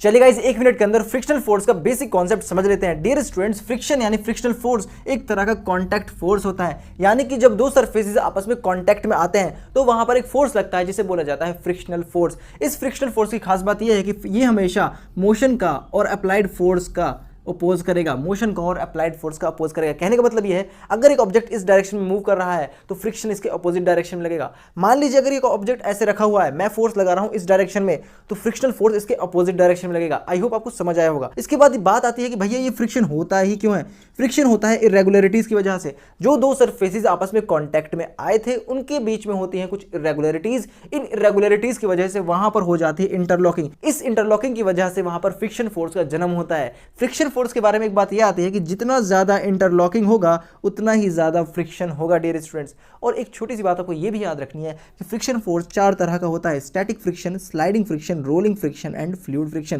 चलिए गाइस, एक मिनट के अंदर फ्रिक्शनल फोर्स का बेसिक कॉन्सेप्ट समझ लेते हैं। डियर स्टूडेंट्स, फ्रिक्शन यानी फ्रिक्शनल फोर्स एक तरह का कांटेक्ट फोर्स होता है, यानी कि जब दो सरफेसेस आपस में कांटेक्ट में आते हैं तो वहां पर एक फोर्स लगता है जिसे बोला जाता है फ्रिक्शनल फोर्स। इस फ्रिक्शनल फोर्स की खास बात यह है कि ये हमेशा मोशन का और अप्लाइड फोर्स का अपोज करेगा, मोशन का और अप्लाइड फोर्स का अपोज करेगा। कहने का मतलब यह है, अगर एक ऑब्जेक्ट इस डायरेक्शन में मूव कर रहा है तो फ्रिक्शन इसके अपोजिट डायरेक्शन में लगेगा। मान लीजिए अगर एक ऑब्जेक्ट ऐसे रखा हुआ है, मैं फोर्स लगा रहा हूं इस डायरेक्शन में, तो फ्रिक्शनल फोर्स इसके अपोजिट डायरेक्शन में लगेगा। आई होप आपको समझ आया होगा। इसके बाद बात आती है कि भैया ये फ्रिक्शन होता ही क्यों है। फ्रिक्शन होता है इरेगुलरिटीज की वजह से। जो दो सरफेसेस आपस में कांटेक्ट में आए थे उनके बीच में होती हैं कुछ इरेगुलरिटीज। इन इरेगुलरिटीज की वजह से वहां पर हो जाती है इंटरलॉकिंग। इस इंटरलॉकिंग की वजह से वहां पर फ्रिक्शन फोर्स का जन्म होता है। फ्रिक्शन फोर्स के बारे में एक बात यह आती है कि जितना ज्यादा इंटरलॉकिंग होगा उतना ही ज्यादा फ्रिक्शन होगा डियर स्टूडेंट्स। और एक छोटी सी बात आपको यह भी याद रखनी है कि फ्रिक्शन फोर्स चार तरह का होता है: static friction, sliding friction, rolling friction and fluid friction.